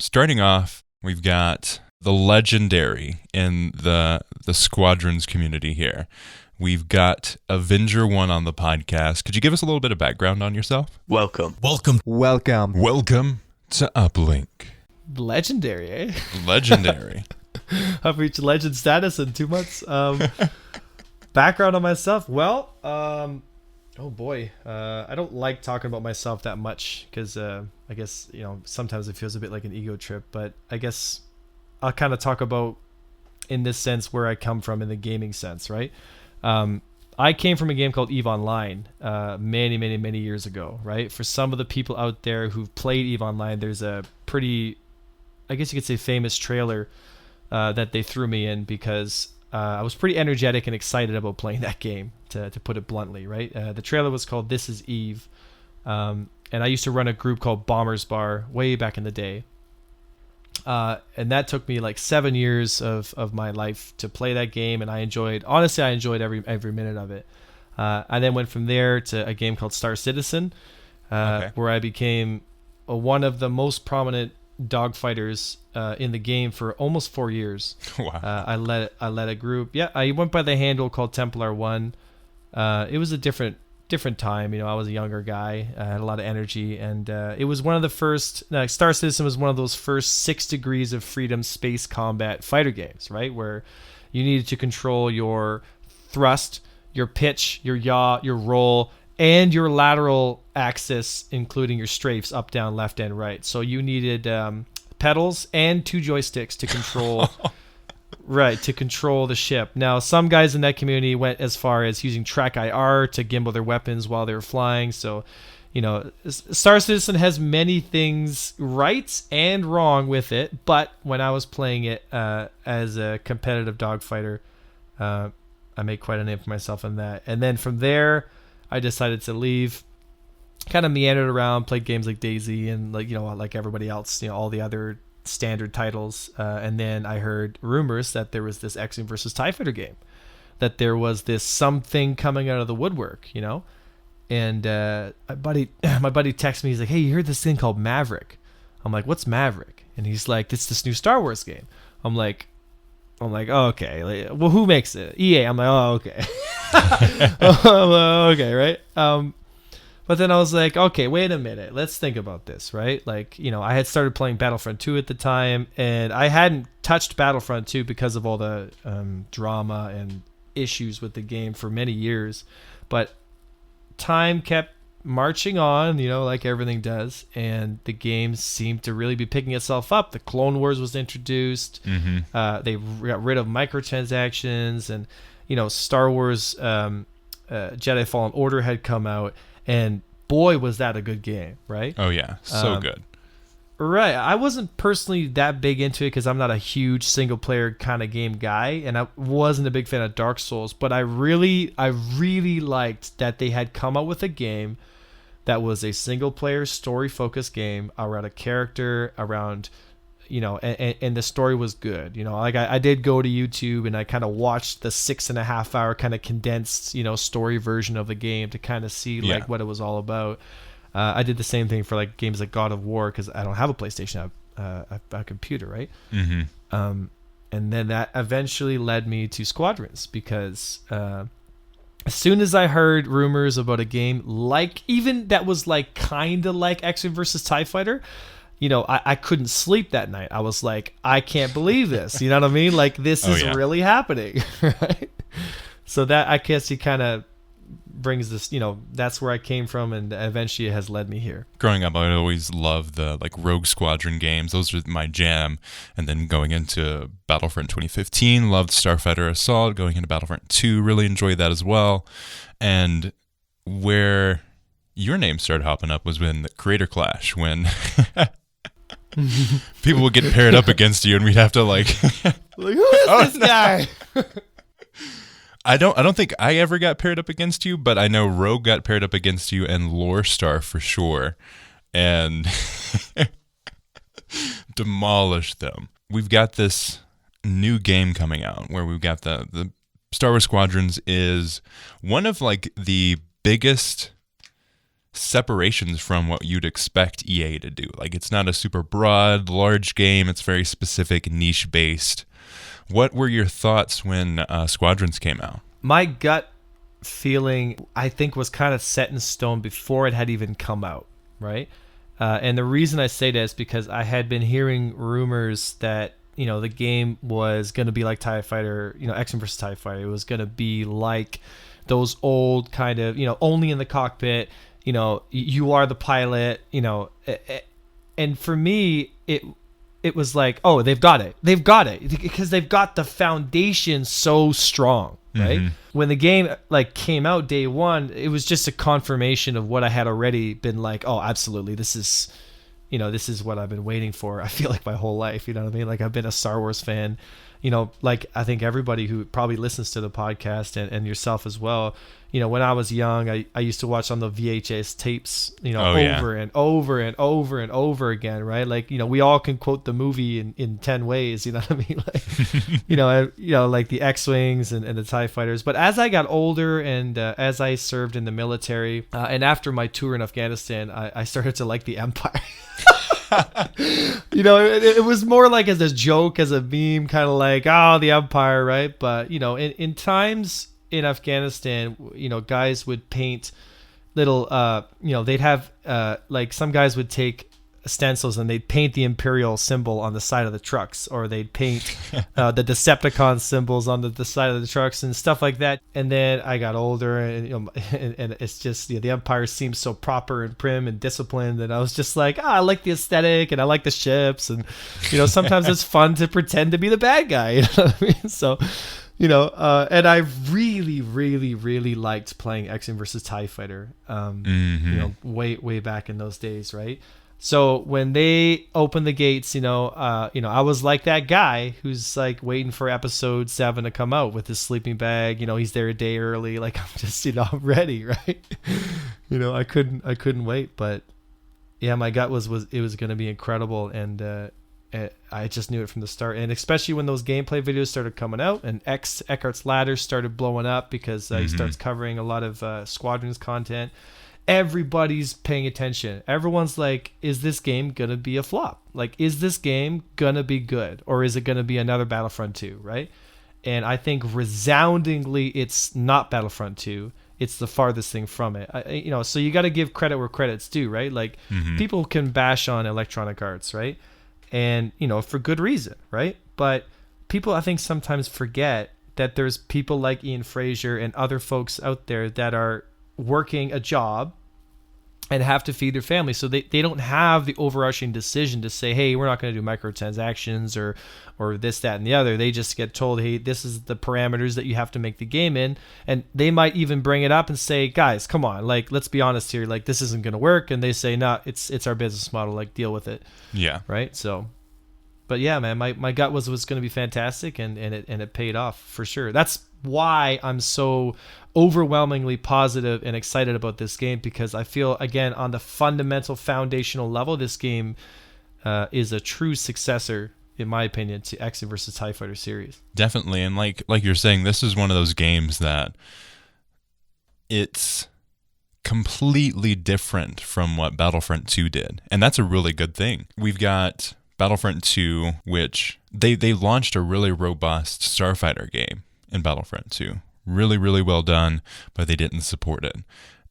starting off, we've got the legendary in the Squadrons community here. We've got Avenger One on the podcast. Could you give us a little bit of background on yourself? Welcome Welcome to Uplink. Legendary, eh? Legendary. I've reached legend status in 2 months. Background on myself. Well, oh boy. I don't like talking about myself that much because I guess, sometimes it feels a bit like an ego trip, but I guess I'll kind of talk about in this sense where I come from in the gaming sense, right? I came from a game called EVE Online many years ago, right? For some of the people out there who've played EVE Online, there's a pretty, I guess you could say, famous trailer that they threw me in because I was pretty energetic and excited about playing that game, to put it bluntly, right? The trailer was called This Is Eve, and I used to run a group called Bombers Bar way back in the day. And that took me like 7 years of my life to play that game, and I enjoyed every minute of it. I then went from there to a game called Star Citizen, where I became one of the most prominent dogfighters in the game for almost 4 years. Wow. I led a group. Yeah, I went by the handle called Templar One. It was a different time. I was a younger guy. I had a lot of energy, and it was one of the first. Star Citizen was one of those first 6 degrees of freedom space combat fighter games, right? Where you needed to control your thrust, your pitch, your yaw, your roll, and your lateral axis, including your strafes, up, down, left, and right. So you needed pedals and 2 joysticks to control. Right, to control the ship. Now, some guys in that community went as far as using track IR to gimbal their weapons while they were flying. So, Star Citizen has many things right and wrong with it. But when I was playing it as a competitive dogfighter, I made quite a name for myself in that. And then from there, I decided to leave. Kind of meandered around, played games like DayZ and like everybody else, all the other standard titles, and then I heard rumors that there was this X-Wing versus TIE Fighter game, that there was this something coming out of the woodwork, and my buddy texted me. He's like, hey, you heard this thing called Maverick? I'm like, what's Maverick? And he's like, it's this new Star Wars game. I'm like, oh, okay. Well, who makes it? EA. I'm like, oh, okay. Okay, right? But then I was like, okay, wait a minute. Let's think about this, right? I had started playing Battlefront 2 at the time, and I hadn't touched Battlefront 2 because of all the drama and issues with the game for many years. But time kept marching on, like everything does, and the game seemed to really be picking itself up. The Clone Wars was introduced. Mm-hmm. They got rid of microtransactions, and, Star Wars Jedi Fallen Order had come out. And boy, was that a good game, right? Oh, yeah. So good. Right. I wasn't personally that big into it because I'm not a huge single-player kind of game guy, and I wasn't a big fan of Dark Souls. But I really liked that they had come up with a game that was a single-player, story-focused game around a character, around... and the story was good. I did go to YouTube and I kind of watched the 6.5 hour kind of condensed, story version of the game to kind of see what it was all about. I did the same thing for games like God of War because I don't have a PlayStation, I have a computer, right? Mm-hmm. And then that eventually led me to Squadrons because as soon as I heard rumors about a game even that was kind of like X-Wing versus TIE Fighter, I couldn't sleep that night. I was like, I can't believe this. You know what I mean? This is really happening, right? So that, I guess, he kind of brings this, that's where I came from, and eventually it has led me here. Growing up, I always loved the Rogue Squadron games. Those were my jam. And then going into Battlefront 2015, loved Starfighter Assault. Going into Battlefront 2, really enjoyed that as well. And where your name started hopping up was when the Creator Clash, when people would get paired up against you, and we'd have to who is this guy? I don't think I ever got paired up against you, but I know Rogue got paired up against you and Lore Star for sure, and demolished them. We've got this new game coming out where we've got the Star Wars Squadrons is one of the biggest separations from what you'd expect EA to do. Like, it's not a super broad, large game. It's very specific, niche-based. What were your thoughts when Squadrons came out? My gut feeling, I think, was kind of set in stone before it had even come out, right? And the reason I say that is because I had been hearing rumors that, you know, the game was going to be like TIE Fighter, you know, X-Men vs. TIE Fighter. It was going to be like those old kind of, you know, only in the cockpit, you know, you are the pilot, you know. And for me, it was like, oh, they've got it because they've got the foundation so strong, right? Mm-hmm. When the game like came out day one, it was just a confirmation of what I had already been like, oh, absolutely, this is what I've been waiting for. I feel like my whole life, you know what I mean? Like, I've been a Star Wars fan, you know, like I think everybody who probably listens to the podcast and yourself as well, you know, when I was young, I used to watch on the VHS tapes, you know, and over and over and over again, right? Like, you know, we all can quote the movie in 10 ways, you know what I mean? Like, you know, like the X-Wings and the TIE Fighters. But as I got older and as I served in the military and after my tour in Afghanistan, I started to like the Empire. You know, it was more like as a joke, as a meme, kind of like, oh, the Empire, right? But, you know, in times in Afghanistan, you know, guys would paint little, you know, they'd have, like, some guys would take stencils and they'd paint the Imperial symbol on the side of the trucks, or they'd paint the Decepticon symbols on the side of the trucks and stuff like that. And then I got older, and you know, and it's just, you know, the Empire seems so proper and prim and disciplined, and I was just like, I like the aesthetic and I like the ships, and you know, sometimes it's fun to pretend to be the bad guy, you know what I mean? So, you know, and I really, really, really liked playing X-Men vs. TIE Fighter, you know, way back in those days, right? So when they opened the gates, you know, I was like that guy who's like waiting for episode 7 to come out with his sleeping bag. You know, he's there a day early. Like, I'm just, you know, I'm ready, right? You know, I couldn't wait. But yeah, my gut was it was going to be incredible, and I just knew it from the start. And especially when those gameplay videos started coming out, and Eckhart's Ladder started blowing up because he starts covering a lot of Squadrons content. Everybody's paying attention. Everyone's like, is this game gonna be a flop? Like, is this game gonna be good, or is it gonna be another Battlefront 2, right? And I think resoundingly it's not Battlefront 2. It's the farthest thing from it. You know, so you got to give credit where credit's due, right? Like, people can bash on Electronic Arts, right? And, you know, for good reason, right? But people, I think, sometimes forget that there's people like Ian Fraser and other folks out there that are working a job and have to feed their family. So they don't have the overarching decision to say, hey, we're not going to do microtransactions or this, that, and the other. They just get told, hey, this is the parameters that you have to make the game in. And they might even bring it up and say, guys, come on, like, let's be honest here. Like, this isn't going to work. And they say, no, it's our business model. Like, deal with it. Yeah. Right. So, but yeah, man, my gut was going to be fantastic, and it paid off for sure. That's why I'm so overwhelmingly positive and excited about this game, because I feel, again, on the fundamental foundational level, this game is a true successor, in my opinion, to X-Men vs. TIE Fighter series. Definitely. And like you're saying, this is one of those games that it's completely different from what Battlefront 2 did. And that's a really good thing. We've got Battlefront 2, which they launched a really robust Starfighter game in Battlefront 2. Really, really well done, but they didn't support it.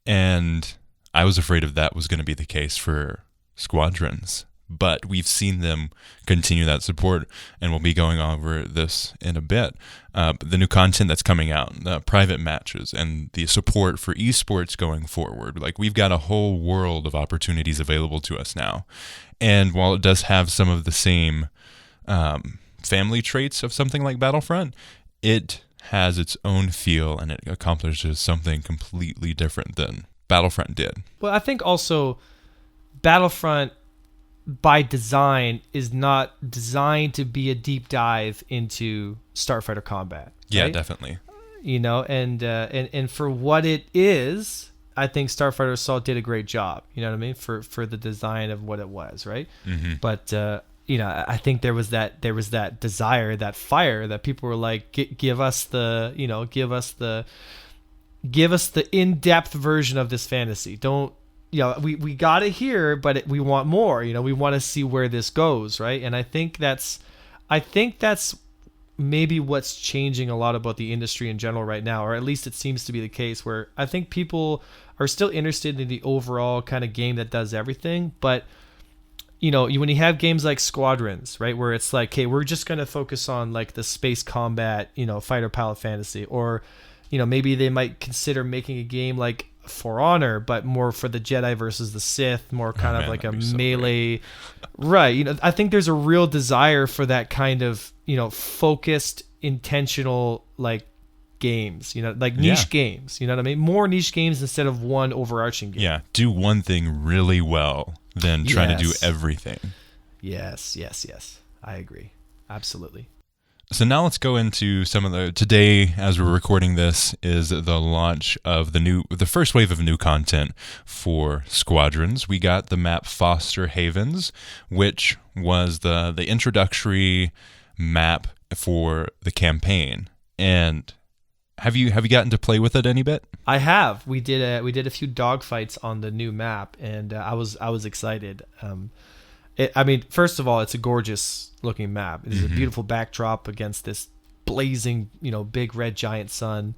And I was afraid of that was going to be the case for Squadrons. But we've seen them continue that support, and we'll be going over this in a bit. The new content that's coming out, the private matches, and the support for esports going forward. Like, we've got a whole world of opportunities available to us now. And while it does have some of the same family traits of something like Battlefront, it has its own feel, and it accomplishes something completely different than Battlefront did. Well, I think also Battlefront, by design, is not designed to be a deep dive into starfighter combat. Yeah, right? Definitely. You know, and for what it is, I think Starfighter Assault did a great job. You know what I mean? For the design of what it was, right? Mm-hmm. But you know, I think there was that desire, that fire, that people were like, give us the in-depth version of this fantasy. Don't we got it here, but we want more. We want to see where this goes, right? And I think that's maybe what's changing a lot about the industry in general right now, or at least it seems to be the case, where I think people are still interested in the overall kind of game that does everything. But, when you have games like Squadrons, right, where it's like, hey, we're just going to focus on like the space combat, fighter pilot fantasy, or, maybe they might consider making a game like For Honor, but more for the Jedi versus the Sith, more kind of like a melee, right? I think there's a real desire for that kind of, focused, intentional, like games, like niche games, you know what I mean? More niche games instead of one overarching game. Yeah, do one thing really well, than trying to do everything. Yes. I agree. Absolutely. So now let's go into some of today, as we're recording this, is the launch of the first wave of new content for Squadrons. We got the map Foster Havens, which was the introductory map for the campaign. And have you gotten to play with it any bit? I have. We did a few dogfights on the new map, and I was excited. First of all, it's a gorgeous looking map. It is a beautiful backdrop against this blazing, big red giant sun.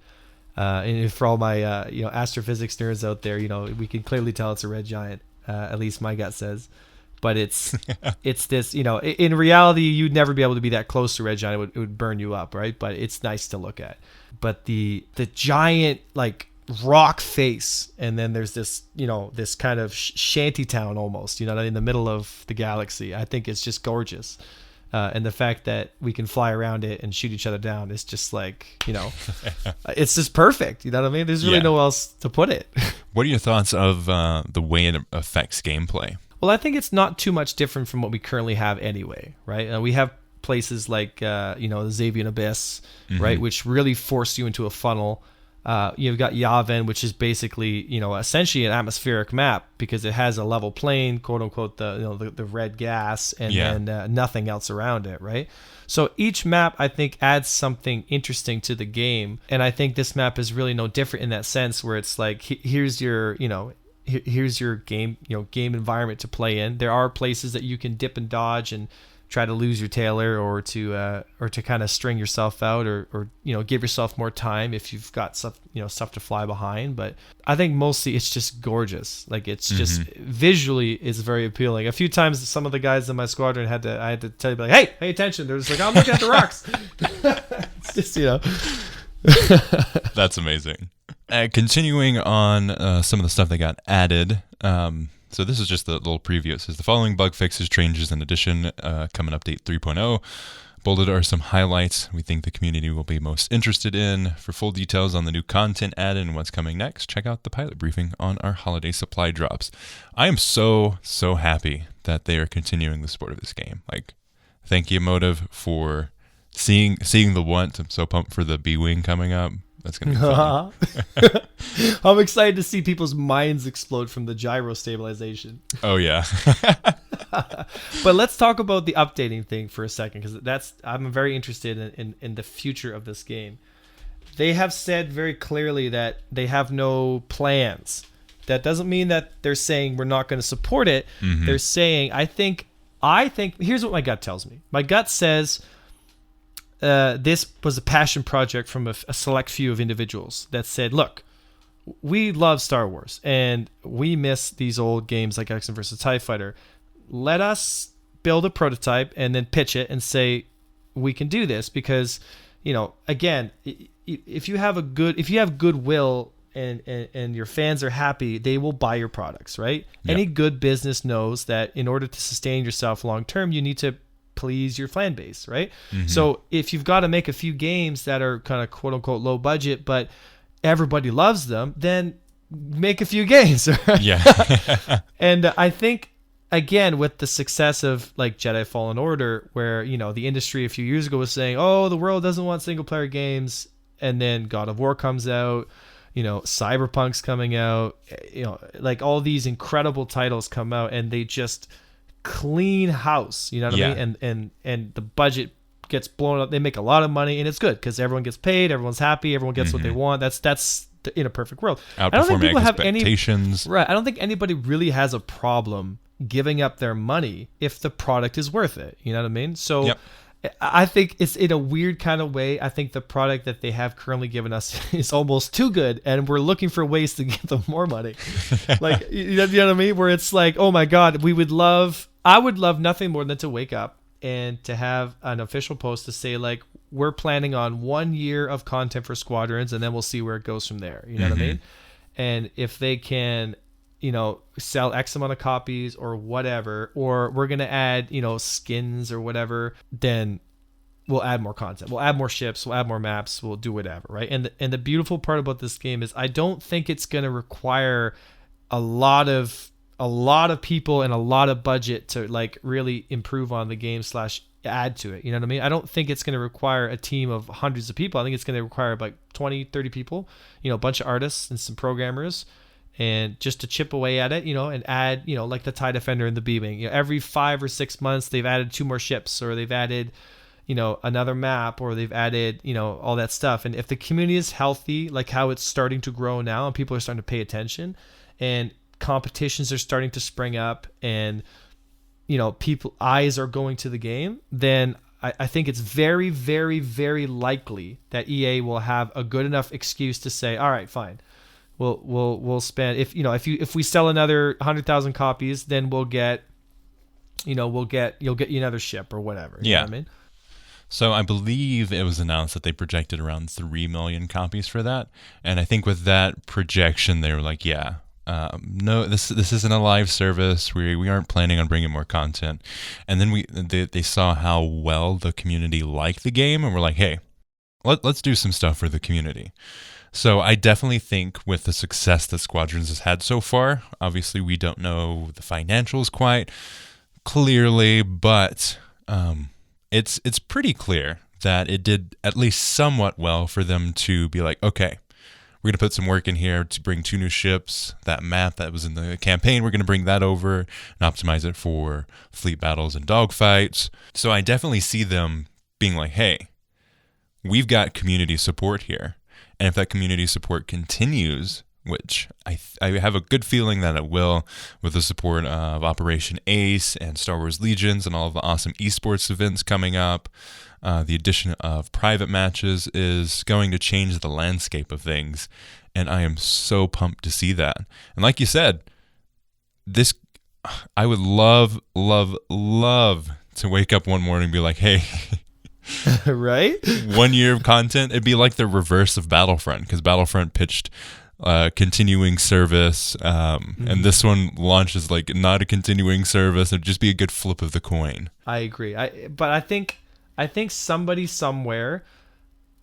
And for all my, astrophysics nerds out there, we can clearly tell it's a red giant. At least my gut says. But it's this, in reality, you'd never be able to be that close to red giant. It would burn you up, right? But it's nice to look at. But the giant, like, rock face, and then there's this this kind of shanty town almost in the middle of the galaxy. I think it's just gorgeous, and the fact that we can fly around it and shoot each other down is just like it's just perfect. You know what I mean? There's really no else to put it. What are your thoughts of the way it affects gameplay? Well, I think it's not too much different from what we currently have anyway, right? We have places like the Xavian Abyss, right, which really force you into a funnel. You've got Yavin, which is basically, essentially an atmospheric map because it has a level plane, quote unquote, the red gas, and then nothing else around it, right? So each map, I think, adds something interesting to the game, and I think this map is really no different in that sense, where it's like here's your game, game environment to play in. There are places that you can dip and dodge and try to lose your tailor, or to kind of string yourself out, or give yourself more time if you've got stuff to fly behind. But I think mostly it's just gorgeous. Like, it's just visually it's very appealing. A few times some of the guys in my squadron I had to tell you, like, hey, pay attention. They're just like, I'm looking at the rocks. It's just That's amazing. Continuing on some of the stuff that got added. So this is just the little preview. It says the following bug fixes, changes, and addition come in update 3.0. Bolded are some highlights we think the community will be most interested in. For full details on the new content added and what's coming next, check out the pilot briefing on our holiday supply drops. I am so happy that they are continuing the support of this game. Like, thank you, Motive, for seeing the want. I'm so pumped for the B-Wing coming up. That's going to be fun. I'm excited to see people's minds explode from the gyro stabilization. Oh, yeah. But let's talk about the updating thing for a second, because I'm very interested in the future of this game. They have said very clearly that they have no plans. That doesn't mean that they're saying we're not going to support it. They're saying, I think, here's what my gut tells me. My gut says this was a passion project from a select few of individuals that said, look, we love Star Wars and we miss these old games like X-Men vs. TIE Fighter. Let us build a prototype and then pitch it and say we can do this, because, again, if you have goodwill and your fans are happy, they will buy your products, right? Yep. Any good business knows that in order to sustain yourself long term, you need to please your fan base, right? So if you've got to make a few games that are kind of quote unquote low budget, but everybody loves them, then make a few games. Right? Yeah. And I think, again, with the success of like Jedi Fallen Order, where, the industry a few years ago was saying, oh, the world doesn't want single player games. And then God of War comes out, Cyberpunk's coming out, like all these incredible titles come out and they just clean house, you know what I mean? And the budget gets blown up. They make a lot of money and it's good because everyone gets paid, everyone's happy, everyone gets what they want. That's in a perfect world. I don't think Outperforming people have any expectations. right. I don't think anybody really has a problem giving up their money if the product is worth it. You know what I mean? So Yep. I think it's in a weird kind of way. I think the product that they have currently given us is almost too good, and we're looking for ways to give them more money. Like, you know what I mean? Where it's like, oh my God, I would love nothing more than to wake up and to have an official post to say, like, we're planning on 1 year of content for Squadrons, and then we'll see where it goes from there. You know what I mean? And if they can, you know, sell X amount of copies or whatever, or we're going to add, you know, skins or whatever, then we'll add more content. We'll add more ships. We'll add more maps. We'll do whatever, right? And the beautiful part about this game is I don't think it's going to require a lot of people and a lot of budget to like really improve on the game / add to it. You know what I mean? I don't think it's going to require a team of hundreds of people. I think it's going to require like 20, 30 people, you know, a bunch of artists and some programmers, and just to chip away at it, you know, and add, you know, like the TIE Defender and the beaming. You know, every 5 or 6 months, they've added 2 more ships, or they've added, you know, another map, or they've added, you know, all that stuff. And if the community is healthy, like how it's starting to grow now, and people are starting to pay attention, and competitions are starting to spring up, and, you know, people eyes are going to the game, then I think it's very, very, very likely that EA will have a good enough excuse to say, all right, fine. We'll spend, if we sell another 100,000 copies, then you'll get you another ship or whatever. You know what I mean? So I believe it was announced that they projected around 3 million copies for that, and I think with that projection, they were like, no, this isn't a live service. We aren't planning on bringing more content. And then they saw how well the community liked the game, and we're like, hey, let's do some stuff for the community. So I definitely think with the success that Squadrons has had so far, obviously we don't know the financials quite clearly, but it's pretty clear that it did at least somewhat well for them to be like, okay, we're going to put some work in here to bring 2 new ships. That map that was in the campaign, we're going to bring that over and optimize it for fleet battles and dogfights. So I definitely see them being like, hey, we've got community support here. And if that community support continues, which I have a good feeling that it will, with the support of Operation Ace and Star Wars Legions and all of the awesome esports events coming up, the addition of private matches is going to change the landscape of things. And I am so pumped to see that. And like you said, I would love, love, love to wake up one morning and be like, hey, right? 1 year of content. It'd be like the reverse of Battlefront, because Battlefront pitched continuing service, and this one launches like not a continuing service. It'd just be a good flip of the coin. I agree. But I think somebody somewhere,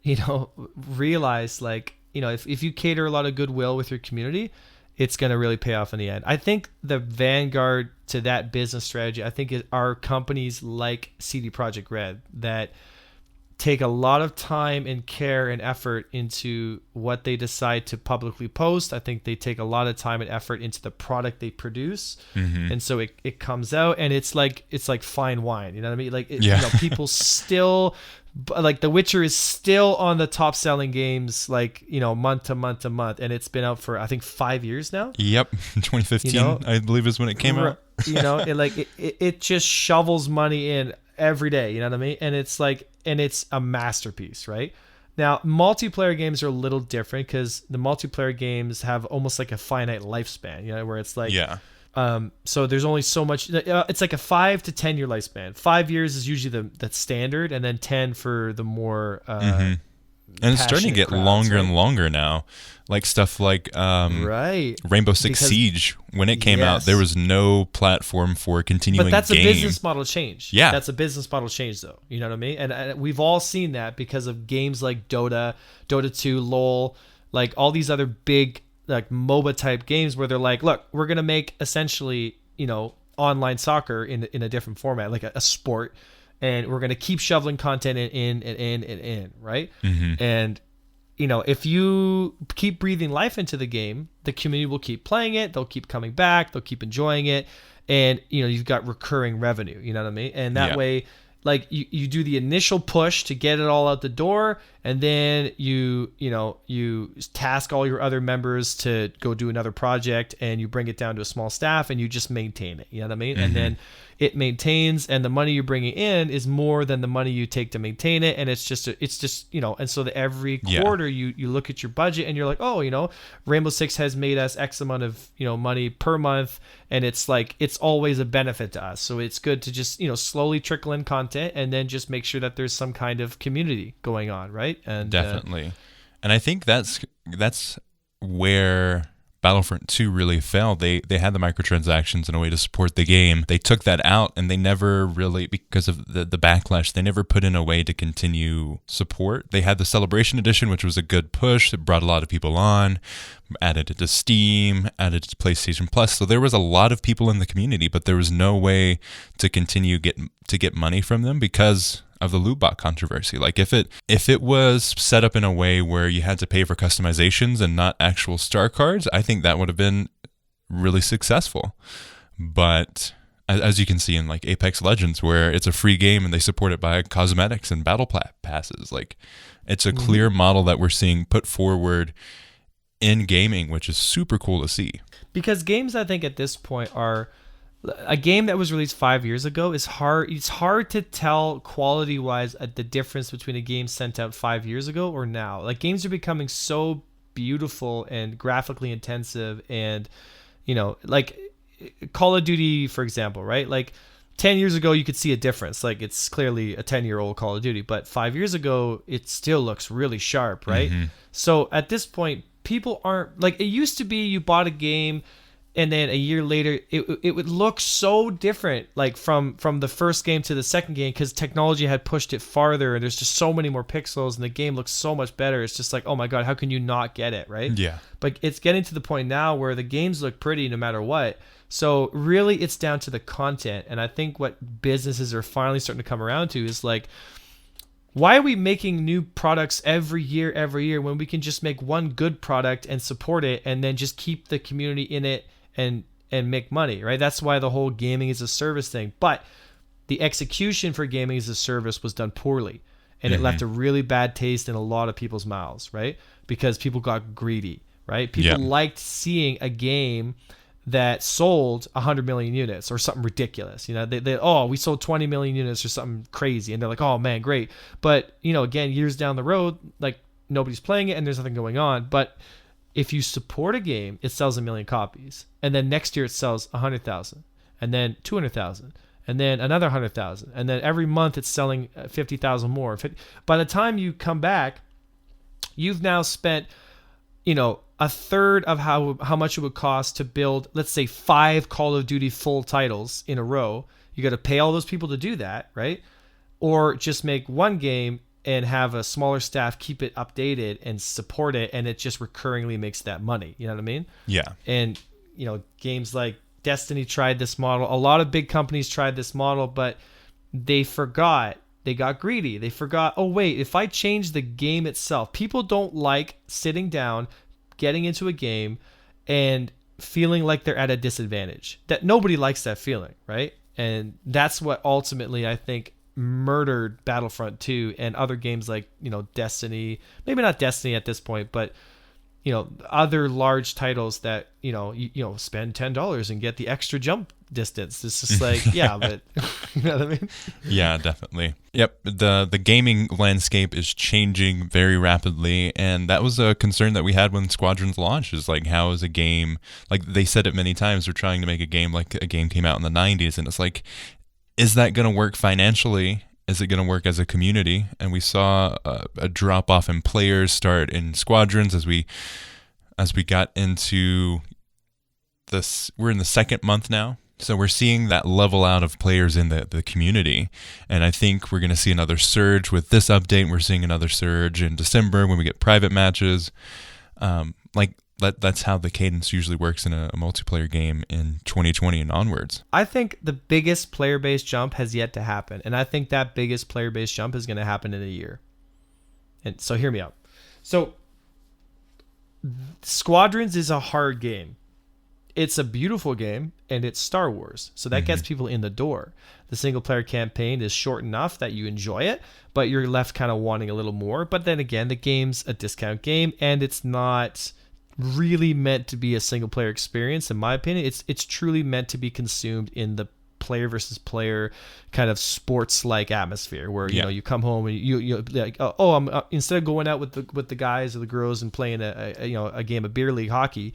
you know, realized, like, you know, if you cater a lot of goodwill with your community, it's going to really pay off in the end. I think the vanguard to that business strategy, I think, are companies like CD Projekt Red that take a lot of time and care and effort into what they decide to publicly post. I think they take a lot of time and effort into the product they produce. And so it comes out, and it's like fine wine. You know what I mean? Like, you know, people still, like, The Witcher is still on the top selling games, like, you know, month to month to month. And it's been out for, I think, 5 years now. Yep. 2015, you know, I believe, is when it came out. You know, it just shovels money in every day. You know what I mean? And it's like, and it's a masterpiece, right? Now, multiplayer games are a little different, because the multiplayer games have almost like a finite lifespan, you know, where it's like, so there's only so much. It's like a 5 to 10 year lifespan. 5 years is usually the standard, and then 10 for the more and it's starting to get longer and longer now. Like stuff like Rainbow Six Siege, when it came out, there was no platform for continuing game. But that's a business model change. Yeah. That's a business model change, though. You know what I mean? And we've all seen that because of games like Dota 2, LoL, like all these other big like MOBA type games where they're like, look, we're going to make essentially, you know, online soccer in a different format, like a sport. And we're going to keep shoveling content in, right? And, you know, if you keep breathing life into the game, the community will keep playing it. They'll keep coming back. They'll keep enjoying it. And, you know, you've got recurring revenue, you know what I mean? And that way, like you do the initial push to get it all out the door, and then you task all your other members to go do another project, and you bring it down to a small staff, and you just maintain it. You know what I mean? And then it maintains, and the money you're bringing in is more than the money you take to maintain it, and it's just and so that every quarter you look at your budget and you're like, oh, Rainbow Six has made us X amount of money per month, and it's like it's always a benefit to us. So it's good to just slowly trickle in content, and then just make sure that there's some kind of community going on, right? And definitely, and I think that's where Battlefront 2 really failed. They had the microtransactions in a way to support the game. They took that out, and they never really, because of the backlash, they never put in a way to continue support. They had the Celebration Edition, which was a good push. It brought a lot of people on, added it to Steam, added it to PlayStation Plus. So there was a lot of people in the community, but there was no way to continue to get money from them because of the loot box controversy. Like if it was set up in a way where you had to pay for customizations and not actual star cards, I think that would have been really successful. But as you can see in like Apex Legends, where it's a free game and they support it by cosmetics and battle passes, like it's a clear model that we're seeing put forward in gaming, which is super cool to see. Because games, I think at this point, are a game that was released 5 years ago is hard. It's hard to tell quality wise the difference between a game sent out 5 years ago or now. Like games are becoming so beautiful and graphically intensive, and like Call of Duty, for example, right? Like 10 years ago, you could see a difference. Like it's clearly a 10-year-old Call of Duty, but 5 years ago, it still looks really sharp, right? So at this point, people aren't like it used to be. You bought a game, and then a year later, it would look so different, like from the first game to the second game, because technology had pushed it farther, and there's just so many more pixels, and the game looks so much better. It's just like, oh my god, how can you not get it, right? Yeah. But it's getting to the point now where the games look pretty no matter what. So really, it's down to the content, and I think what businesses are finally starting to come around to is like, why are we making new products every year when we can just make one good product and support it, and then just keep the community in it and make money, right? That's why the whole gaming as a service thing. But the execution for gaming as a service was done poorly, and it left a really bad taste in a lot of people's mouths, right? Because people got greedy, right? People liked seeing a game that sold 100 million units or something ridiculous. We sold 20 million units or something crazy, and they're like, oh man, great. But again, years down the road, like nobody's playing it and there's nothing going on. But if you support a game, it sells 1 million copies, and then next year it sells 100,000, and then 200,000, and then another 100,000, and then every month it's selling 50,000 more. By the time you come back, you've now spent, a third of how much it would cost to build, let's say, 5 Call of Duty full titles in a row. You got to pay all those people to do that, right? Or just make one game and have a smaller staff keep it updated and support it, and it just recurringly makes that money. You know what I mean? Yeah. And games like Destiny tried this model. A lot of big companies tried this model, but they forgot. They got greedy. They forgot, oh wait, if I change the game itself, people don't like sitting down, getting into a game, and feeling like they're at a disadvantage. That nobody likes that feeling, right? And that's what ultimately I think murdered Battlefront 2 and other games like Destiny. Maybe not Destiny at this point, but other large titles that you spend $10 and get the extra jump distance. It's just like but you know what I mean? Yeah, definitely. Yep, the gaming landscape is changing very rapidly, and that was a concern that we had when Squadrons launched. Is like, how is a game, like they said it many times, they're trying to make a game like a game came out in the 90s, and it's like, is that going to work financially? Is it going to work as a community? And we saw a drop off in players start in Squadrons as we got into this. We're in the second month now, so we're seeing that level out of players in the community. And I think we're going to see another surge with this update. We're seeing another surge in December when we get private matches. That's how the cadence usually works in a multiplayer game in 2020 and onwards. I think the biggest player base jump has yet to happen, and I think that biggest player base jump is going to happen in a year. And so hear me out. So Squadrons is a hard game. it's a beautiful game, and it's Star Wars, so that gets people in the door. The single player campaign is short enough that you enjoy it, but you're left kind of wanting a little more. But then again, the game's a discount game, and it's not really meant to be a single player experience. In my opinion, it's truly meant to be consumed in the player versus player kind of sports like atmosphere, where you know, you come home and you like, I'm instead of going out with the guys or the girls and playing a game of beer league hockey.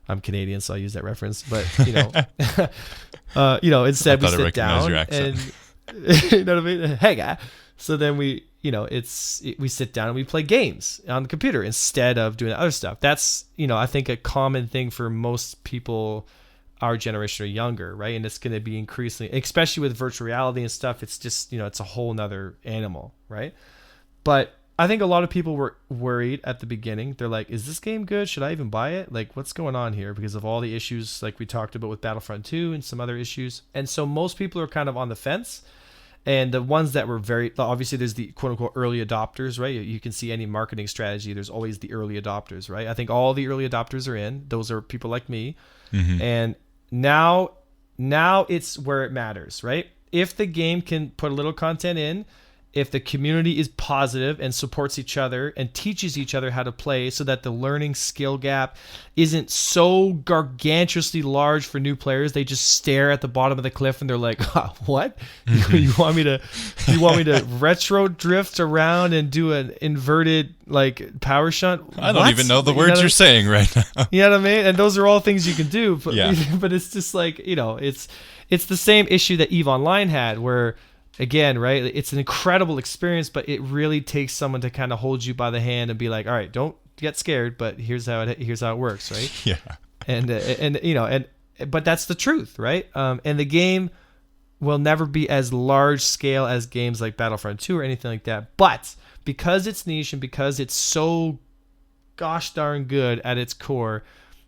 I'm Canadian, so I use that reference, but instead we sit down and you know what I mean? Hey guy. So then we sit down and we play games on the computer instead of doing other stuff. That's, I think a common thing for most people our generation or younger, right? And it's going to be increasingly, especially with virtual reality and stuff, it's just, it's a whole nother animal, right? But I think a lot of people were worried at the beginning. They're like, is this game good? Should I even buy it? Like, what's going on here? Because of all the issues like we talked about with Battlefront 2 and some other issues. And so most people are kind of on the fence. And the ones that were obviously there's the quote unquote early adopters, right? You can see any marketing strategy, there's always the early adopters, right? I think all the early adopters are in. Those are people like me. And now it's where it matters, right? If the game can put a little content in, if the community is positive and supports each other and teaches each other how to play so that the learning skill gap isn't so gargantuously large for new players, they just stare at the bottom of the cliff and they're like, what? You want me to retro drift around and do an inverted like power shunt? I don't even know the words you're saying right now. You know what I mean? And those are all things you can do, but, but it's just like, it's the same issue that EVE Online had, where again, right, it's an incredible experience, but it really takes someone to kind of hold you by the hand and be like, all right, don't get scared, but here's how it works, right? Yeah. But that's the truth, right? And the game will never be as large scale as games like Battlefront 2 or anything like that. But because it's niche and because it's so gosh darn good at its core,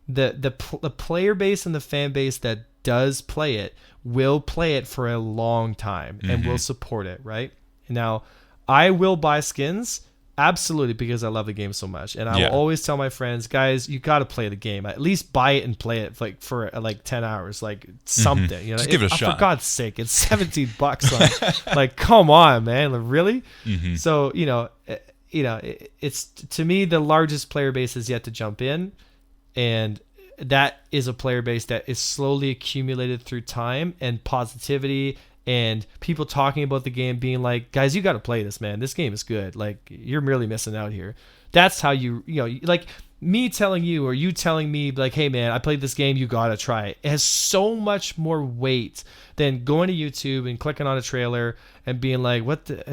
the player base and the fan base that does play it will play it for a long time and will support it, right? Now, I will buy skins, absolutely, because I love the game so much. And I will always tell my friends, guys, you got to play the game. At least buy it and play it like for like 10 hours, like something. Just give it a shot. For God's sake, it's $17. Like, come on, man. Like, really? So, it's, to me, the largest player base is yet to jump in. And that is a player base that is slowly accumulated through time and positivity and people talking about the game, being like, guys, you got to play this, man. This game is good. Like, you're really missing out here. That's how like me telling you or you telling me like, hey man, I played this game, you got to try it. It has so much more weight than going to YouTube and clicking on a trailer and being like, what the,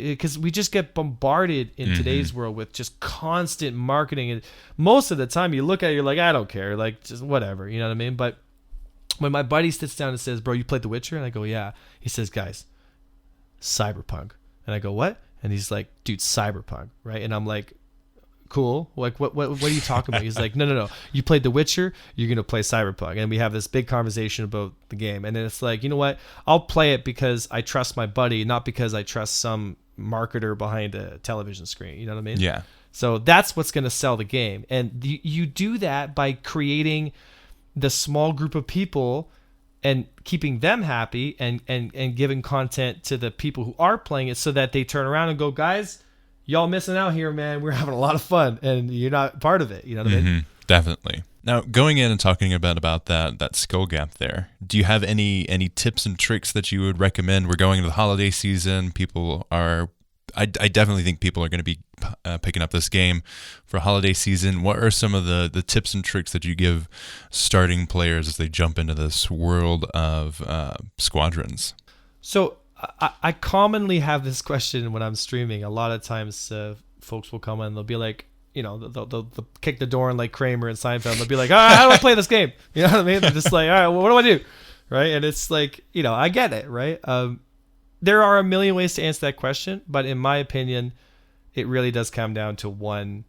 because we just get bombarded in today's world with just constant marketing. And most of the time you look at it, you're like, I don't care. Like, just whatever, you know what I mean? But when my buddy sits down and says, bro, you played The Witcher? And I go, yeah. He says, guys, Cyberpunk. And I go, what? And he's like, dude, Cyberpunk, right? And I'm like, cool. Like, what are you talking about? He's like, no. You played The Witcher, you're going to play Cyberpunk. And we have this big conversation about the game. And then it's like, you know what? I'll play it because I trust my buddy, not because I trust some marketer behind a television screen. You know what I mean? Yeah. So that's what's going to sell the game. And you do that by creating the small group of people and keeping them happy and giving content to the people who are playing it so that they turn around and go, guys, y'all missing out here, man. We're having a lot of fun and you're not part of it. You know what I mean? Definitely. Now, going in and talking about that skill gap there, do you have any tips and tricks that you would recommend? We're going into the holiday season. I definitely think people are going to be picking up this game for holiday season. What are some of the tips and tricks that you give starting players as they jump into this world of Squadrons? So I commonly have this question when I'm streaming. A lot of times folks will come in and they'll be like, they'll kick the door in like Kramer and Seinfeld. They'll be like, how do I play this game? You know what I mean? They're just like, all right, well, what do I do? Right? And it's like, I get it, right? There are a million ways to answer that question, but in my opinion, it really does come down to one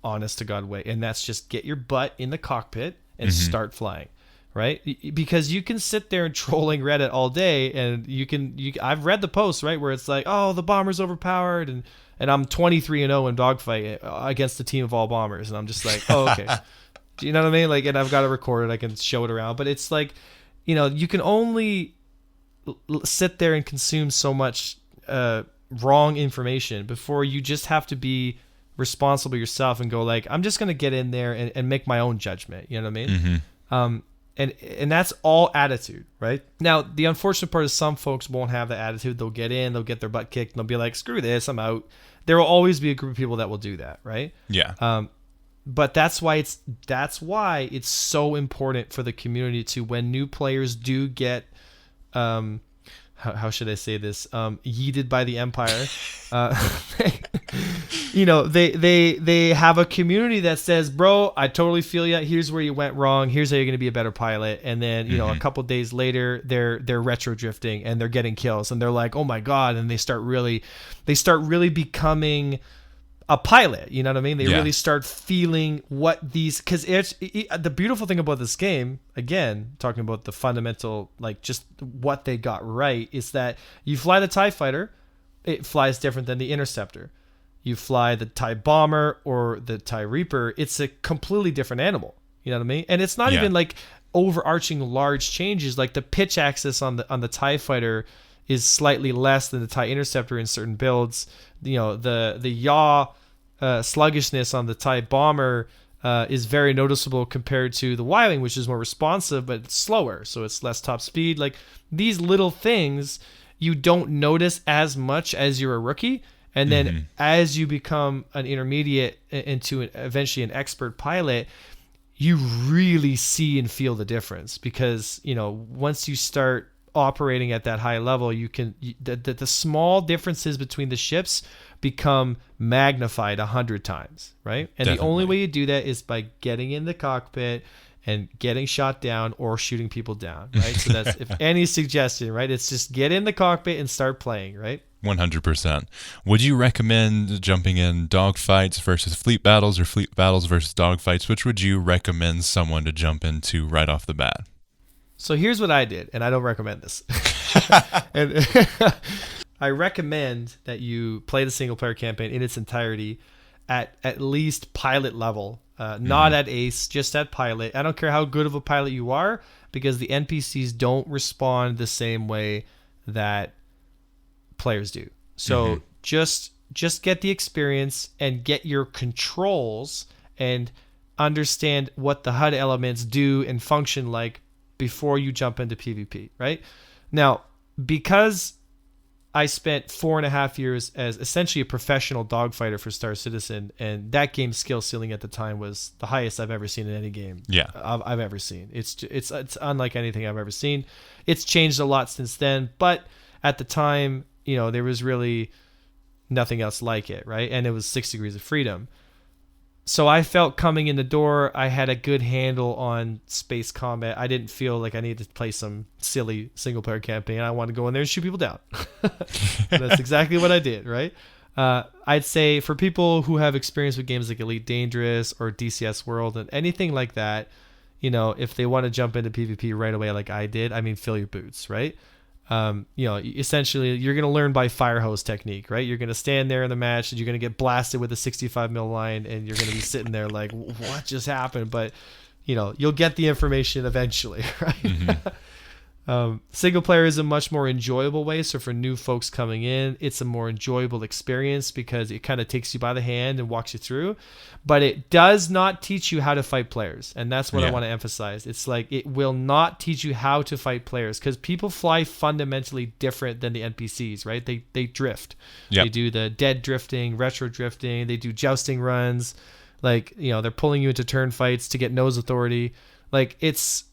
honest to God way, and that's just get your butt in the cockpit and start flying, right? Because you can sit there and trolling Reddit all day, and I've read the posts, right, where it's like, oh, the bomber's overpowered, and I'm 23-0 in dogfight against the team of all bombers, and I'm just like, oh, okay. Do you know what I mean? Like, and I've got it recorded. I can show it around. But it's like, you can only sit there and consume so much wrong information before you just have to be responsible yourself and go like, I'm just going to get in there and make my own judgment. You know what I mean? Mm-hmm. And that's all attitude, right? Now, the unfortunate part is some folks won't have the attitude. They'll get in, they'll get their butt kicked, and they'll be like, screw this, I'm out. There will always be a group of people that will do that, right? Yeah. But that's why it's so important for the community to, when new players do get how should I say this, yeeted by the Empire, they have a community that says, bro, I totally feel you, here's where you went wrong, here's how you're going to be a better pilot. And then a couple days later they're retro drifting and they're getting kills and they're like, oh my god, and they start really becoming a pilot. You know what I mean? They really start feeling what these, because the beautiful thing about this game, again, talking about the fundamental, like just what they got right, is that you fly the TIE fighter, it flies different than the Interceptor. You fly the TIE bomber or the TIE Reaper, it's a completely different animal. You know what I mean? And it's not even like overarching large changes. Like the pitch axis on the TIE fighter is slightly less than the TIE Interceptor in certain builds. The yaw sluggishness on the TIE bomber is very noticeable compared to the Y-wing, which is more responsive but it's slower, so it's less top speed. Like these little things you don't notice as much as you're a rookie, and then as you become an intermediate into eventually an expert pilot, you really see and feel the difference, because once you start operating at that high level, the small differences between the ships become magnified 100 times, right? And Definitely. The only way you do that is by getting in the cockpit and getting shot down or shooting people down, right? So that's, if any suggestion, right? It's just get in the cockpit and start playing, right? 100%. Would you recommend jumping in dogfights versus fleet battles, or fleet battles versus dogfights? Which would you recommend someone to jump into right off the bat? So here's what I did, and I don't recommend this. And I recommend that you play the single player campaign in its entirety at least pilot level, not at ace, just at pilot. I don't care how good of a pilot you are, because the NPCs don't respond the same way that players do. So just get the experience and get your controls and understand what the HUD elements do and function like before you jump into PvP, right? Now, because I spent 4.5 years as essentially a professional dogfighter for Star Citizen, and that game's skill ceiling at the time was the highest I've ever seen in any game I've ever seen. It's unlike anything I've ever seen. It's changed a lot since then, but at the time, there was really nothing else like it, right? And it was 6 Degrees of Freedom. So I felt coming in the door, I had a good handle on space combat. I didn't feel like I needed to play some silly single-player campaign. I wanted to go in there and shoot people down. That's exactly what I did, right? I'd say for people who have experience with games like Elite Dangerous or DCS World and anything like that, if they want to jump into PvP right away like I did, fill your boots, right? Essentially you're going to learn by fire hose technique, right? You're going to stand there in the match and you're going to get blasted with a 65 mil line, and you're going to be sitting there like, what just happened? But you'll get the information eventually, right? Single player is a much more enjoyable way. So for new folks coming in, it's a more enjoyable experience because it kind of takes you by the hand and walks you through, but it does not teach you how to fight players. And that's what I want to emphasize. It's like, it will not teach you how to fight players, because people fly fundamentally different than the NPCs, right? They drift. They do the dead drifting, retro drifting. They do jousting runs. Like, they're pulling you into turn fights to get nose authority. Like, it's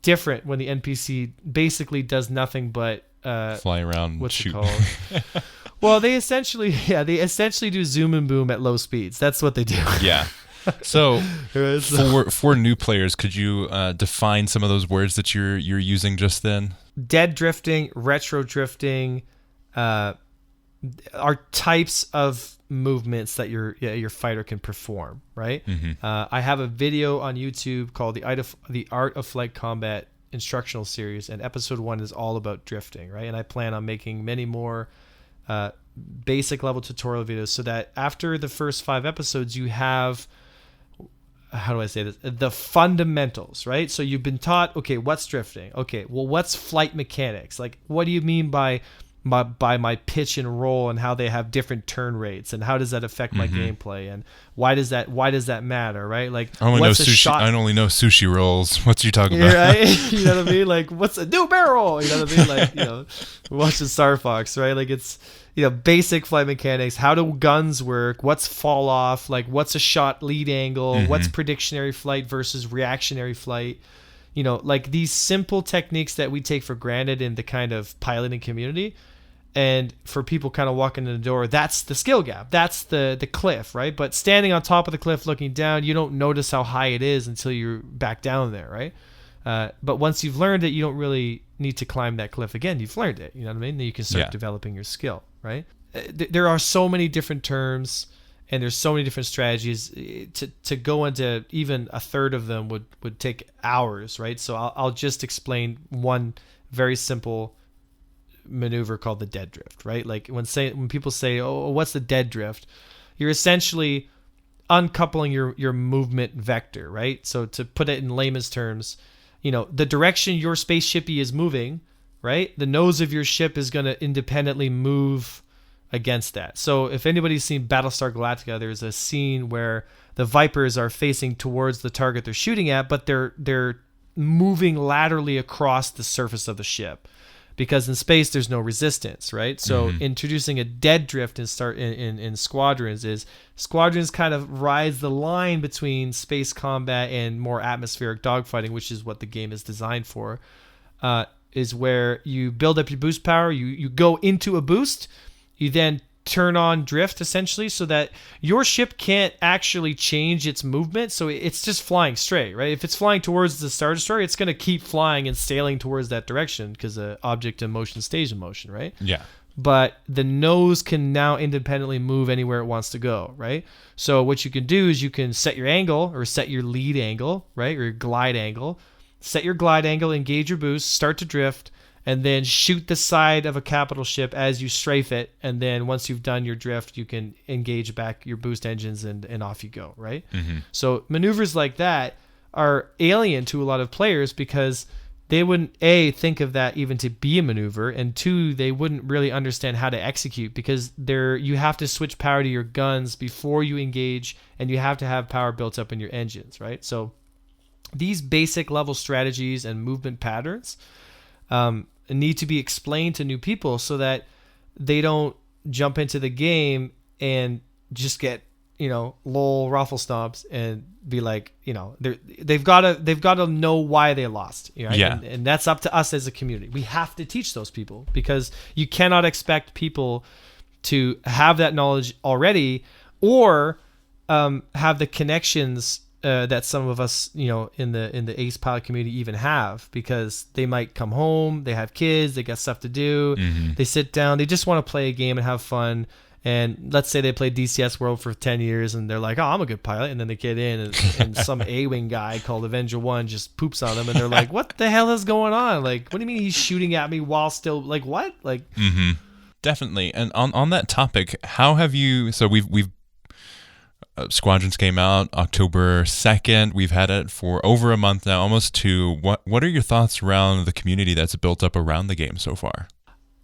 different when the NPC basically does nothing but fly around, what's shoot. it called? Well, they essentially do zoom and boom at low speeds. That's what they do. Yeah. So for new players, could you define some of those words that you're using just then? Dead drifting, retro drifting, are types of movements that your fighter can perform, right? I have a video on YouTube called the Art of Flight Combat instructional series, and episode 1 is all about drifting, right? And I plan on making many more basic level tutorial videos, so that after the first 5 episodes you have how do I say this? The fundamentals, right? So you've been taught, okay, what's drifting? Okay, well, what's flight mechanics? Like, what do you mean by my pitch and roll, and how they have different turn rates, and how does that affect my gameplay, and why does that matter, right? Like, I only know sushi rolls. What's you talking about? Right? You know what I mean? Like, what's a new barrel? You know what I mean? Like, watching Star Fox, right? Like, it's, basic flight mechanics. How do guns work? What's fall off? Like, what's a shot lead angle? What's predictionary flight versus reactionary flight? Like these simple techniques that we take for granted in the kind of piloting community. And for people kind of walking in the door, that's the skill gap. That's the cliff, right? But standing on top of the cliff looking down, you don't notice how high it is until you're back down there, right? But once you've learned it, you don't really need to climb that cliff again. You've learned it, you know what I mean? Then you can start developing your skill, right? There are so many different terms, and there's so many different strategies. To go into even a third of them would take hours, right? So I'll just explain one very simple maneuver called the dead drift, right? Like when people say, oh, what's the dead drift? You're essentially uncoupling your movement vector, right? So to put it in layman's terms, the direction your spaceship is moving, right? The nose of your ship is going to independently move against that. So if anybody's seen Battlestar Galactica, there's a scene where the Vipers are facing towards the target they're shooting at, but they're moving laterally across the surface of the ship, because in space there's no resistance, right? So introducing a dead drift in Squadrons is Squadrons kind of rides the line between space combat and more atmospheric dogfighting, which is what the game is designed for. Is where you build up your boost power, you go into a boost, you then turn on drift essentially, so that your ship can't actually change its movement, so it's just flying straight, right? If it's flying towards the Star Destroyer, it's going to keep flying and sailing towards that direction, because the object in motion stays in motion, right? Yeah. But the nose can now independently move anywhere it wants to go, right? So what you can do is you can set your angle, or set your lead angle, right? Or your glide angle. Set your glide angle, engage your boost, start to drift, and then shoot the side of a capital ship as you strafe it. And then once you've done your drift, you can engage back your boost engines and off you go, right? So maneuvers like that are alien to a lot of players, because they wouldn't, A, think of that even to be a maneuver, and 2, they wouldn't really understand how to execute, because you have to switch power to your guns before you engage, and you have to have power built up in your engines, right? So these basic level strategies and movement patterns need to be explained to new people, so that they don't jump into the game and just get, lol raffle stomps and be like, they've got to know why they lost, right? Yeah. And that's up to us as a community. We have to teach those people, because you cannot expect people to have that knowledge already, or have the connections that some of us, in the ace pilot community even have, because they might come home, they have kids, they got stuff to do, they sit down, they just want to play a game and have fun. And let's say they play DCS World for 10 years and they're like, oh, I'm a good pilot. And then they get in and some A-Wing guy called Avenger One just poops on them. And they're like, what the hell is going on? Like, what do you mean he's shooting at me while still, like, what? Like, Definitely. And on that topic, how have you, so we've Squadrons came out October 2nd. We've had it for over a month now, almost 2. What are your thoughts around the community that's built up around the game so far?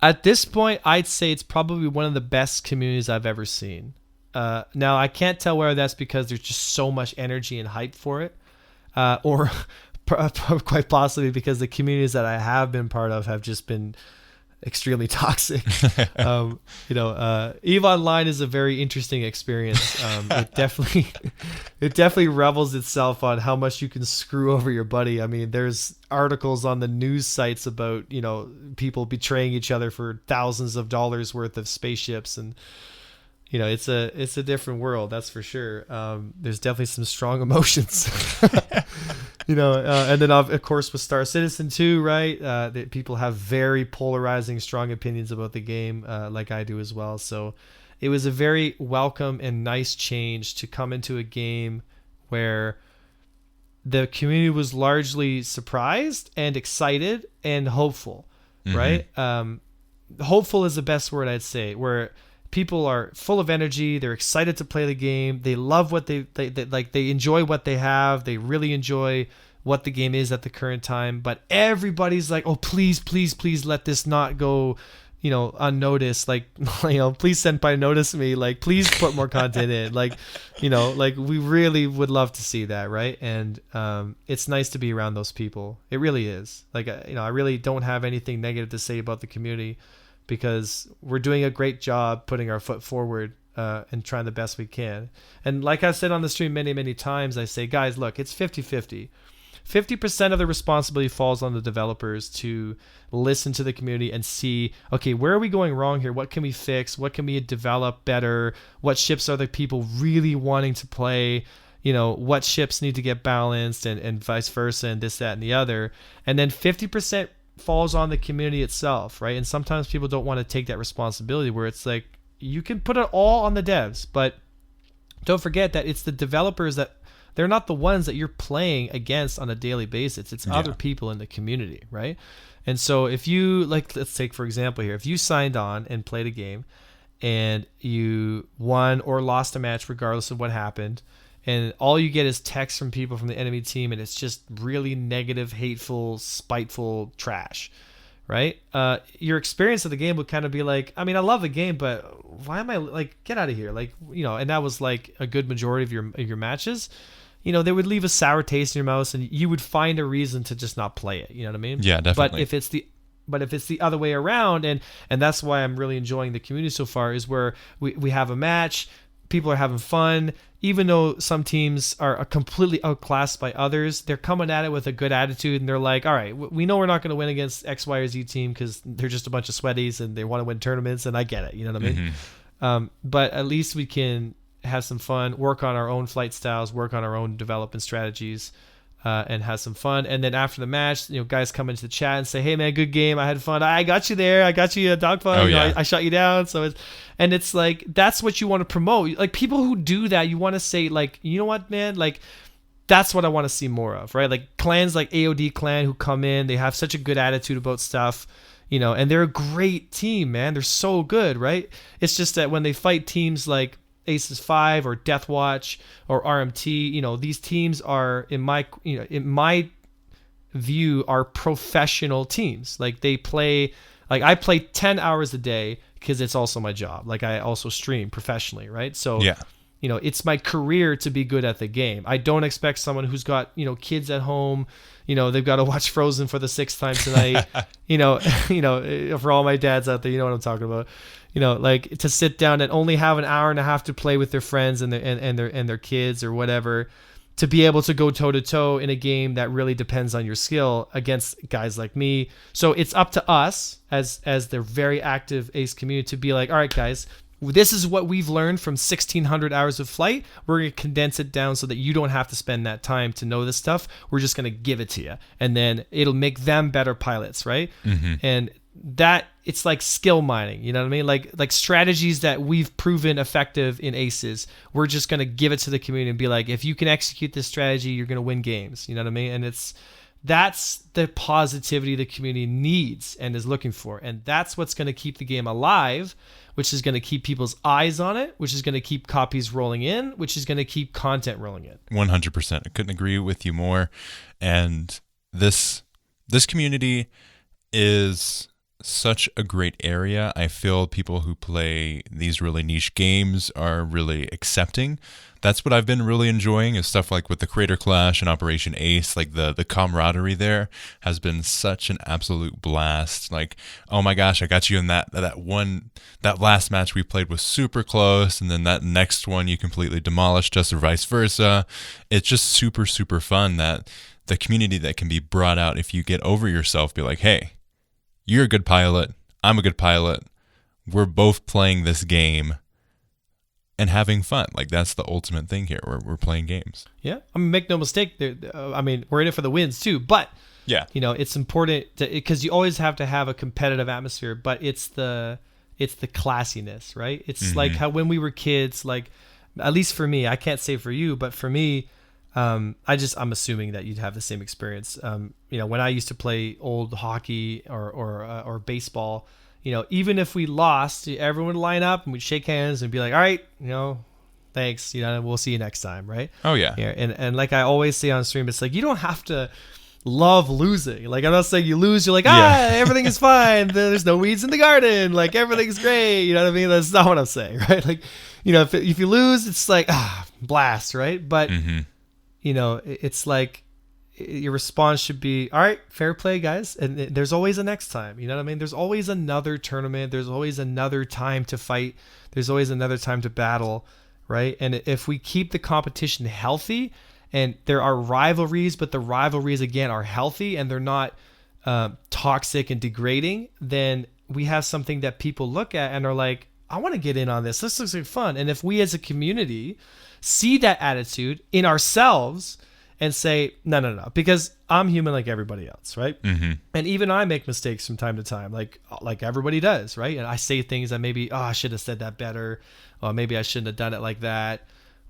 At this point, I'd say it's probably one of the best communities I've ever seen. Now, I can't tell whether that's because there's just so much energy and hype for it, or quite possibly because the communities that I have been part of have just been extremely toxic. EVE Online is a very interesting experience. It definitely revels itself on how much you can screw over your buddy. I mean, there's articles on the news sites about, people betraying each other for thousands of dollars worth of spaceships, and it's a different world, that's for sure. There's definitely some strong emotions. And then of course with Star Citizen 2, right? That people have very polarizing, strong opinions about the game, like I do as well. So it was a very welcome and nice change to come into a game where the community was largely surprised and excited and hopeful, right? Hopeful is the best word I'd say, where people are full of energy. They're excited to play the game. They love what they like. They enjoy what they have. They really enjoy what the game is at the current time. But everybody's like, oh, please, please, please let this not go, unnoticed. Like, please Senpai notice me. Like, please put more content in. Like, like we really would love to see that, right? And it's nice to be around those people. It really is. Like, I really don't have anything negative to say about the community, because we're doing a great job putting our foot forward and trying the best we can. And like I said on the stream many, many times, I say, guys, look, it's 50-50. 50% of the responsibility falls on the developers to listen to the community and see, okay, where are we going wrong here? What can we fix? What can we develop better? What ships are the people really wanting to play? What ships need to get balanced, and vice versa, and this, that, and the other. And then 50% falls on the community itself, right? And sometimes people don't want to take that responsibility, where it's like, you can put it all on the devs, but don't forget that it's the developers that they're not the ones that you're playing against on a daily basis. It's other people in the community, right? And so if you, like, let's take for example here, if you signed on and played a game and you won or lost a match regardless of what happened, and all you get is text from people from the enemy team, and it's just really negative, hateful, spiteful trash, right? Your experience of the game would kind of be like, I mean, I love the game, but why am I, like, get out of here? Like, and that was like a good majority of your matches. They would leave a sour taste in your mouth, and you would find a reason to just not play it. You know what I mean? Yeah, definitely. But if it's the other way around, and that's why I'm really enjoying the community so far, is where we have a match, people are having fun, even though some teams are completely outclassed by others, they're coming at it with a good attitude, and they're like, all right, we know we're not going to win against X, Y, or Z team because they're just a bunch of sweaties and they want to win tournaments, and I get it, you know what I mean? Mm-hmm. But at least we can have some fun, work on our own flight styles, work on our own development strategies, and have some fun. And then after the match, guys come into the chat and say, hey man, good game, I had fun, I got you there, I got you a dogfight. Oh, yeah. I shot you down. So it's like, that's what you want to promote. Like, people who do that, you want to say, like, you know what, man, like, that's what I want to see more of, right? Like clans like AOD clan who come in, they have such a good attitude about stuff, and they're a great team, man. They're so good, right? It's just that when they fight teams like Aces 5 or Deathwatch or RMT, these teams are, in my view, are professional teams. Like, they play, like, I play 10 hours a day because it's also my job. Like, I also stream professionally, right? So yeah, it's my career to be good at the game. I don't expect someone who's got, kids at home, they've got to watch Frozen for the 6th time tonight. For all my dads out there, you know what I'm talking about. Like, to sit down and only have an hour and a half to play with their friends and their kids or whatever, to be able to go toe to toe in a game that really depends on your skill against guys like me. So it's up to us as the very active Ace community to be like, all right, guys, this is what we've learned from 1,600 hours of flight. We're going to condense it down so that you don't have to spend that time to know this stuff. We're just going to give it to you. And then it'll make them better pilots, right? Mm-hmm. And that, it's like skill mining, you know what I mean? Like strategies that we've proven effective in Aces, we're just going to give it to the community and be like, if you can execute this strategy, you're going to win games, you know what I mean? And that's the positivity the community needs and is looking for. And that's what's going to keep the game alive, which is going to keep people's eyes on it, which is going to keep copies rolling in, which is going to keep content rolling in. 100%. I couldn't agree with you more. And this community is such a great area. I feel people who play these really niche games are really accepting. That's what I've been really enjoying, is stuff like with the Crater Clash and Operation Ace. Like, the camaraderie there has been such an absolute blast. Like, oh my gosh, I got you in that last match we played was super close, and then that next one you completely demolished us, or vice versa. It's just super, super fun, that the community that can be brought out if you get over yourself, be like, hey, you're a good pilot, I'm a good pilot, we're both playing this game and having fun. Like, that's the ultimate thing here. We're playing games. Yeah, I mean, make no mistake, we're in it for the wins too, but yeah, it's important because you always have to have a competitive atmosphere, but it's the classiness, right? It's mm-hmm. like how when we were kids, like, at least for me, I can't say for you, but for me, I'm assuming that you'd have the same experience. When I used to play old hockey or baseball, even if we lost, everyone would line up and we'd shake hands and be like, all right, thanks, we'll see you next time, right? Oh yeah. And like I always say on stream, it's like you don't have to love losing. Like I'm not saying you lose, you're like, everything is fine. There's no weeds in the garden. Like everything's great. You know what I mean? That's not what I'm saying, right? Like, if you lose, it's like blast, right? But it's like your response should be, all right, fair play, guys. And there's always a next time. You know what I mean? There's always another tournament. There's always another time to fight. There's always another time to battle, right? And if we keep the competition healthy, and there are rivalries, but the rivalries again are healthy and they're not toxic and degrading, then we have something that people look at and are like, I want to get in on this. This looks like fun. And if we as a community see that attitude in ourselves and say, no, because I'm human like everybody else, right? Mm-hmm. And even I make mistakes from time to time, like everybody does, right? And I say things that maybe, I should have said that better, or maybe I shouldn't have done it like that,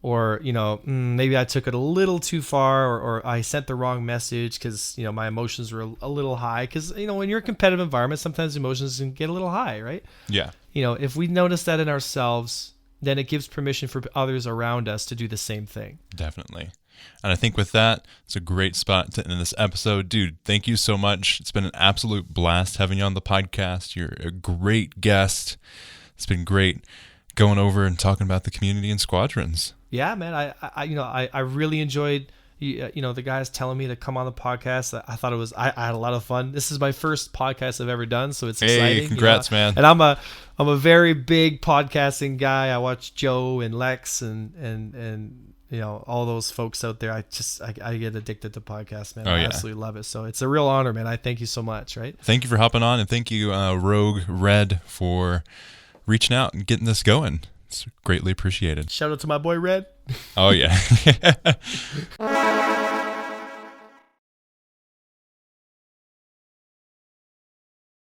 or maybe I took it a little too far, or I sent the wrong message because my emotions were a little high. Because when you're in a competitive environment, sometimes emotions can get a little high, right? Yeah. If we notice that in ourselves, then it gives permission for others around us to do the same thing. Definitely. And I think with that, it's a great spot to end this episode. Dude, thank you so much. It's been an absolute blast having you on the podcast. You're a great guest. It's been great going over and talking about the community and Squadrons. Yeah, man. I really enjoyed the guys telling me to come on the podcast. I thought I had a lot of fun. This is my first podcast I've ever done, so it's exciting. Hey, congrats, man. And I'm a very big podcasting guy. I watch Joe and Lex and all those folks out there. I get addicted to podcasts, man. I absolutely love it. So it's a real honor, man. I thank you so much, right? Thank you for hopping on, and thank you, Rogue Red, for reaching out and getting this going. It's greatly appreciated. Shout out to my boy Red. Oh, yeah.